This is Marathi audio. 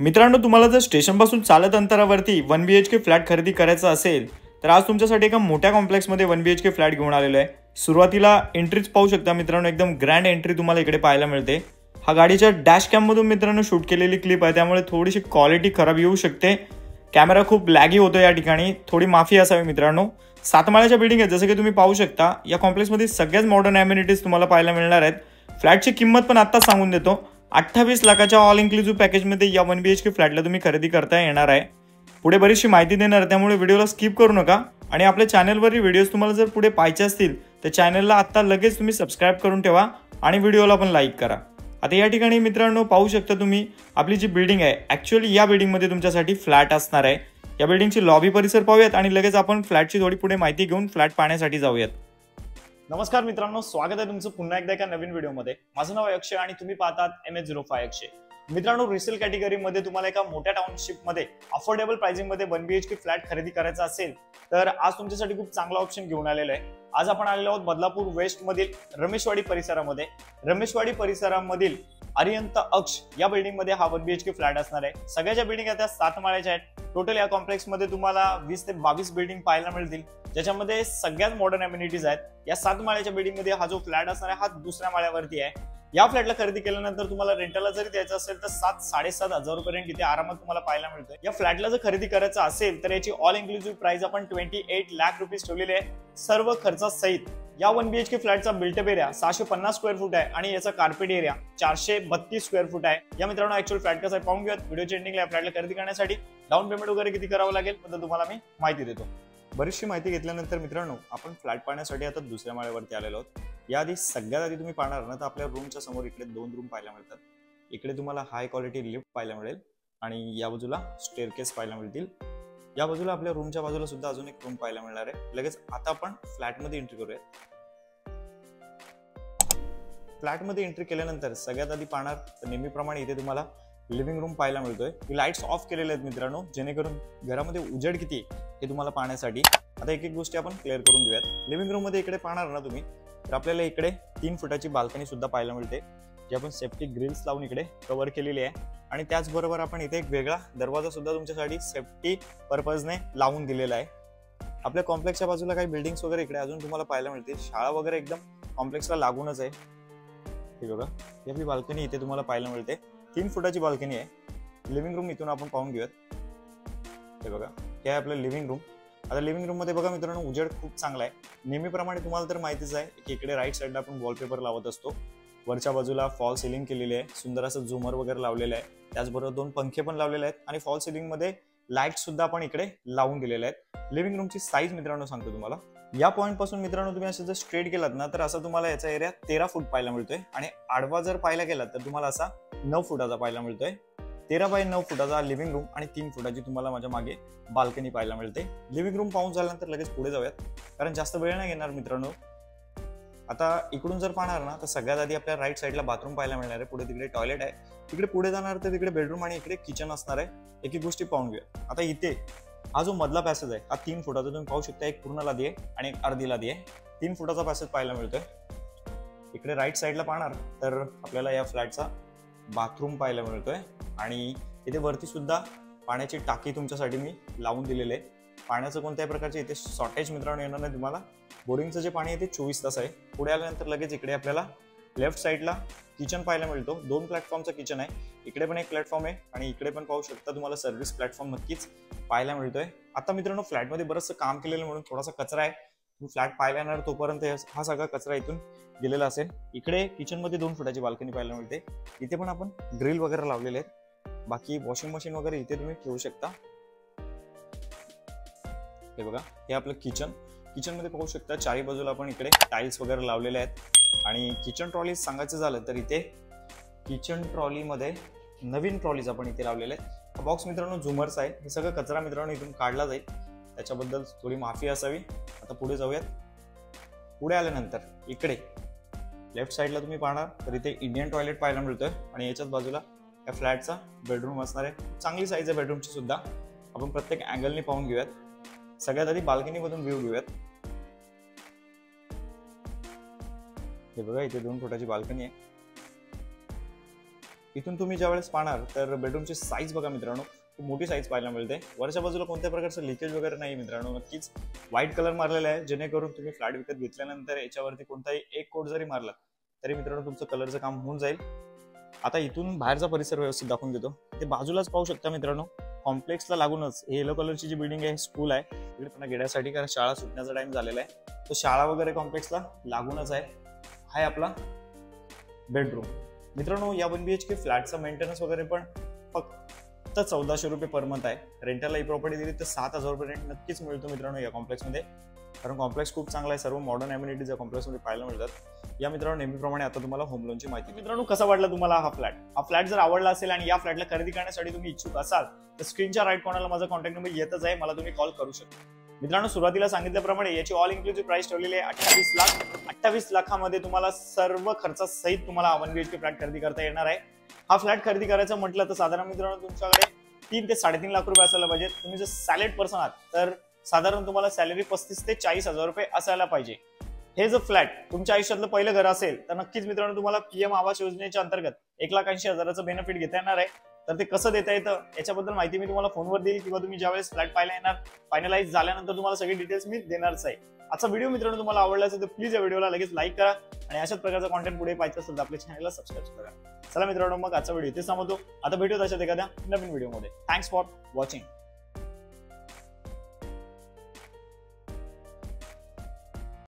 मित्रांनो, तुम्हाला जर स्टेशनपासून चालत अंतरावरती 1 BHK फ्लॅट खरेदी करायचा असेल तर आज तुमच्यासाठी एका मोठ्या कॉम्प्लेक्समध्ये 1 BHK फ्लॅट घेऊन आलेलो आहे। सुरुवातीला एंट्रीच पाहू शकता मित्रांनो, एकदम ग्रँड एंट्री तुम्हाला इकडे पाहायला मिळते। हा गाडीच्या डॅश कॅम मधून मित्रांनो शूट केलेली क्लिप आहे, त्यामुळे थोडीशी क्वालिटी खराब येऊ शकते। कॅमेरा खूप लॅगी होतो या ठिकाणी, थोडी माफी असावी मित्रांनो। 7 माळ्याच्या बिल्डिंग आहे, जसं की तुम्ही पाहू शकता। या कॉम्प्लेक्समध्ये सगळ्याच मॉडर्न ॲम्युनिटीज तुम्हाला पाहायला मिळणार आहेत। फ्लॅटची किंमत पण आता सांगून देतो, 28 लाखाच्या ऑल इन्क्लुसिव्ह पॅकेजमध्ये या 1 BHK फ्लॅटला तुम्ही खरेदी करता येणार आहे। पुढे बरीचशी माहिती देणार, त्यामुळे व्हिडिओला स्किप करू नका। आणि आपल्या चॅनलवरील व्हिडिओज तुम्हाला जर पुढे पाहायचे असतील तर चॅनलला आता लगेच तुम्ही सबस्क्राइब करून ठेवा आणि व्हिडिओला पण लाईक करा। आता या ठिकाणी मित्रांनो पाहू शकता तुम्ही, आपली जी बिल्डिंग आहे ॲक्च्युअली या बिल्डिंगमध्ये तुमच्यासाठी फ्लॅट असणार आहे। या बिल्डिंगची लॉबी परिसर पाहूयात आणि लगेच आपण फ्लॅटची थोडी पुढे माहिती घेऊन फ्लॅट पाहण्यासाठी जाऊयात। नमस्कार मित्रांनो, स्वागत आहे तुमचं पुन्हा एकदा एका नवीन व्हिडिओमध्ये। माझं नाव अक्षय आणि तुम्ही पाहतात MH05 अक्षय। मित्रांनो, रिसेल कॅटेगरीमध्ये तुम्हाला एका मोठ्या टाउनशिपमध्ये अफोर्डेबल प्राइसिंगमध्ये 1 BHK फ्लॅट खरेदी करायचा असेल तर आज तुमच्यासाठी खूप चांगला ऑप्शन घेऊन आलेला आहे। आज आपण आलेलो आहोत बदलापूर वेस्ट मधील रमेशवाडी परिसरामध्ये। रमेशवाडी परिसरामधील अरिहंत अक्ष या बिल्डिंग मध्ये हा 1 BHK फ्लॅट असणार आहे। सगळ्याच्या बिल्डिंग आता 7 माळ्याच्या आहेत। टोटल या कॉम्प्लेक्स मध्ये तुम्हाला 20 ते 22 बिल्डिंग पाहायला मिळतील, ज्याच्यामध्ये सगळ्यात मॉडर्न अम्युनिटीज आहेत। या 7 माळ्याच्या बिल्डिंग मध्ये हा जो फ्लॅट असणार आहे हा दुसऱ्या माळ्यावरती आहे। या फ्लॅटला खरेदी केल्यानंतर तुम्हाला रेंटलला जरी द्यायचं असेल तर 7-7.5 हजार रुपये रेंट इथे आरामात तुम्हाला पाहायला मिळतोय। या फ्लॅटला जर खरेदी करायचं असेल तर याची ऑल इन्क्लुसिव्ह प्राइस आपण 28 लाख रुपये ठेवलेली आहे, सर्व खर्चासहित। या 1 BHK फ्लॅटचा बिल्टअप एरिया 650 स्क्वेअर फूट आहे आणि याचा कार्पेट एरिया 432 स्क्वेअर फूट आहे। या मित्रांनो ऍक्च्युअल फ्लॅट कसा आहे पाहून घेऊयात। व्हिडिओच्या एंडिंगला या फ्लॅटला खरेदी करण्यासाठी डाऊन पेमेंट वगैरे किती करावं लागेल तर तुम्हाला मी माहिती देतो। बरीचशी माहिती घेतल्यानंतर मित्रांनो आपण फ्लॅट पाहण्यासाठी आता दुसऱ्या माळ्यावरती आलेलो आहोत। याआधी सगळ्यात आधी तुम्ही पाहणार ना तर आपल्या रूमच्या समोर इकडे 2 रूम पाहायला मिळतात। इकडे तुम्हाला हाय क्वालिटी लिफ्ट पाहायला मिळेल आणि या बाजूला स्टेअरकेस पाहायला मिळतील। या बाजूला आपल्या रूमच्या बाजूला सुद्धा अजून एक रूम पाहायला मिळणार आहे। लगेच आता आपण फ्लॅटमध्ये एंट्री करूया। फ्लॅटमध्ये एंट्री केल्यानंतर सगळ्यात आधी पाहणार तर नेहमीप्रमाणे इथे तुम्हाला लिव्हिंग रूम पाहायला मिळतोय। लाईट्स ऑफ केलेले आहेत मित्रांनो, जेणेकरून घरामध्ये उजेड किती हे तुम्हाला पाहण्यासाठी। आता एक एक गोष्टी आपण क्लिअर करून घेऊयात। लिव्हिंग रूम मध्ये इकडे पाहणार ना तुम्ही तर आपल्याला इकडे 3 फुटाची बाल्कनी सुद्धा पाहायला मिळते, जी आपण सेफ्टी ग्रिल्स लावून इकडे कव्हर केलेली आहे। आणि त्याचबरोबर आपण इथे एक वेगळा दरवाजा सुद्धा तुमच्यासाठी सेफ्टी पर्पजने लावून दिलेला आहे। आपल्या कॉम्प्लेक्सच्या बाजूला काही बिल्डिंग्स वगैरे इकडे अजून तुम्हाला पाहायला मिळतील। शाळा वगैरे एकदम कॉम्प्लेक्सला लागूनच आहे। हे बघा, ही आपली बाल्कनी इथे तुम्हाला पाहायला मिळते, 3 फुटाची बाल्कनी आहे। लिव्हिंग रूम इथून आपण पाहून घेऊयात। हे बघा, हे आहे आपलं लिव्हिंग रूम। आता लिव्हिंग रूम मध्ये बघा मित्रांनो उजेड खूप चांगला आहे। नेहमीप्रमाणे तुम्हाला तर माहितीच आहे की इकडे राईट साईडला आपण वॉलपेपर लावत असतो। वरच्या बाजूला फॉल सिलिंग केलेली आहे, सुंदर असं झुमर वगैरे लावलेलं आहे। त्याचबरोबर 2 पंखे पण लावलेले आहेत आणि फॉल सिलिंग मध्ये लाईट सुद्धा आपण इकडे लावून दिलेले आहेत। लिव्हिंग रूमची साईज मित्रांनो सांगतो तुम्हाला। या पॉईंट पासून मित्रांनो तुम्ही असं जर स्ट्रेट गेलात ना तर असं तुम्हाला याचा एरिया 13 फूट पाहायला मिळतोय आणि आडवा जर पाहायला गेलात तर तुम्हाला असा 9 फुटाचा पाहायला मिळतोय। 13 बाय 9 फुटाचा लिव्हिंग रूम आणि 3 फुटाची तुम्हाला माझ्या मागे बाल्कनी पाहायला मिळते। लिव्हिंग रूम पाहून झाल्यानंतर लगेच पुढे जाऊयात, कारण जास्त वेळ नाही घेणार मित्रांनो। आता इकडून जर पाहणार ना तर सगळ्यात आधी आपल्या राईट साईडला बाथरूम पाहायला मिळणार आहे। पुढे तिकडे टॉयलेट आहे, तिकडे पुढे जाणार तर तिकडे बेडरूम आणि इकडे किचन असणार आहे। एक एक गोष्टी पाहून घेऊया। आता इथे हा जो मधला पॅसेज आहे हा 3 फुटाचा तुम्ही पाहू शकता, एक पूर्ण लादी आहे आणि एक अर्धी लादी आहे। 3 फुटाचा पॅसेज पाहायला मिळतोय। इकडे राईट साईडला पाहणार तर आपल्याला या फ्लॅटचा बाथरूम पाहायला मिळतोय आणि इथे वरती सुद्धा पाण्याची टाकी तुमच्यासाठी मी लावून दिलेली आहे। पाण्याचं कोणत्याही प्रकारचे इथे शॉर्टेज मित्रांनो येणार नाही तुम्हाला। बोरिंगचं जे पाणी आहे ते 24 तास आहे। पुढे आल्यानंतर लगेच इकडे आपल्याला लेफ्ट साईडला किचन पाहायला मिळतो। 2 प्लॅटफॉर्मचं किचन आहे, इकडे पण एक प्लॅटफॉर्म आहे आणि इकडे पण पाहू शकता तुम्हाला सर्व्हिस प्लॅटफॉर्म नक्कीच पाहायला मिळतोय। आता मित्रांनो फ्लॅटमध्ये बरंचसं काम केलेलं म्हणून थोडासा कचरा आहे, तुम्ही फ्लॅट पाहायला येणार तोपर्यंत हा सगळा कचरा इथून गेलेला असेल। इकडे किचन मध्ये 2 फुटाची बाल्कनी पाहायला मिळते, इथे पण आपण ग्रिल वगैरे लावलेले आहेत। बाकी वॉशिंग मशीन वगैरे इथे तुम्ही ठेवू शकता। हे बघा, हे आपलं किचन मध्ये पाहू शकता चारी बाजूला आपण इकडे टाइल्स वगैरे लावलेले आहेत। आणि किचन ट्रॉली सांगायचं झालं तर इथे किचन ट्रॉलीमध्ये नवीन ट्रॉलीज आपण इथे लावलेले आहेत। हा बॉक्स मित्रांनो झुमर्स आहे, हे सगळं कचरा मित्रांनो इथून काढला जाईल, त्याच्याबद्दल थोडी माफी असावी। आता पुढे जाऊयात। पुढे आल्यानंतर इकडे लेफ्ट साईडला तुम्ही पाहणार तर इथे इंडियन टॉयलेट पाहायला मिळतोय आणि याच्याच बाजूला या फ्लॅटचा बेडरूम असणार आहे। चांगली साईज आहे बेडरूमची सुद्धा। आपण प्रत्येक अँगलनी पाहून घेऊयात। सगळ्यात आधी बाल्कनी मधून व्ह्यू घेऊयात। हे बघा, इथे 2 फुटाची बाल्कनी आहे। इथून तुम्ही ज्यावेळेस पाहणार तर बेडरूमची साईज बघा मित्रांनो, खूप मोठी साईज पाहायला मिळते. वरच्या बाजूला कोणत्या प्रकारचं लिकेज वगैरे नाही मित्रांनो. नक्कीच व्हाईट कलर मारलेला आहे, जेणेकरून तुम्ही फ्लॅट विकत घेतल्यानंतर याच्यावरती कोणताही एक कोट जरी मारला तरी मित्रांनो तुमचं कलरचं काम होऊन जाईल. आता इथून बाहेरचा परिसर व्यवस्थित दाखवून देतो. ते बाजूलाच पाहू शकता मित्रांनो, कॉम्प्लेक्सला लागूनच हे येलो कलरची जी बिल्डिंग आहे स्कूल आहे. इकडे पुन्हा गेल्यासाठी कारण शाळा सुटण्याचा टाइम झालेला आहे, तो शाळा वगैरे कॉम्प्लेक्सला लागूनच आहे. हा आपला बेडरूम मित्रांनो. या 1 BHK फ्लॅटचा मेंटेनन्स वगैरे पण फक्त 1400 रुपये पर मंथ आहे. रेंटलला ही प्रॉपर्टी दिली तर 7000 रुपये रेंट नक्कीच मिळतो मित्रांनो या कॉम्प्लेक्समध्ये, कारण कॉम्प्लेक्स खूप चांगला आहे. सर्व मॉडर्न अम्युनिटीज या कॉम्प्लेक्समध्ये पाहायला मिळतात. या मित्रांनो नेहमीप्रमाणे आता तुम्हाला होम लोनची माहिती. मित्रांनो कसा वाटला तुम्हाला हा फ्लॅट? हा फ्लॅट जर आवडला असेल आणि या फ्लॅटला खरेदी करण्यासाठी तुम्ही इच्छुक असाल तर स्क्रीनच्या राईट कॉर्नरला माझा कॉन्टॅक्ट नंबर येतच आहे, मला तुम्ही कॉल करू शकता. मित्रांनो सुरुवातीला सांगितल्याप्रमाणे याची ऑल इन्क्लुसिव्ह प्राइस ठेवलेली आहे 28 लाख. 28 लाखामध्ये तुम्हाला सर्व खर्चासहित तुम्हाला 1 BHK फ्लॅट खरेदी करता येणार आहे. हा फ्लॅट खरेदी करायचं म्हटलं तर साधारण मित्रांनो तुमच्याकडे 3 ते 3.5 लाख रुपये असायला पाहिजे. तुम्ही जर सॅलरी पर्सन आहात तर साधारण तुम्हाला सॅलरी 35 ते 40,000 रुपये असायला पाहिजे. हे जर फ्लॅट तुमच्या आयुष्यातलं पहिलं घर असेल तर नक्कीच मित्रांनो तुम्हाला PM आवास योजनेच्या अंतर्गत 1,80,000चं बेनिफिट घेता येणार आहे. तर ते कसं देता येतं याच्याबद्दल माहिती मी तुम्हाला फोनवर देईल, किंवा तुम्ही ज्यावेळेस फ्लॅट पाहायला येणार फायनलाइज झाल्यानंतर तुम्हाला सगळी डिटेल्स मी देणारच आहे. आजचा व्हिडिओ मित्रांनो तुम्हाला आवडला असेल तर प्लीज या व्हिडिओला लगेच लाईक करा आणि अशाच प्रकारचा कॉन्टेंट पुढे पाहायचं असेल तर आपल्या चॅनलला सबस्क्राईब करा. चला मित्रांनो मग आजचा व्हिडिओ इथे थांबवतो. आता भेटूया अशाच एखाद्या नवीन व्हिडिओमध्ये. Thanks for watching.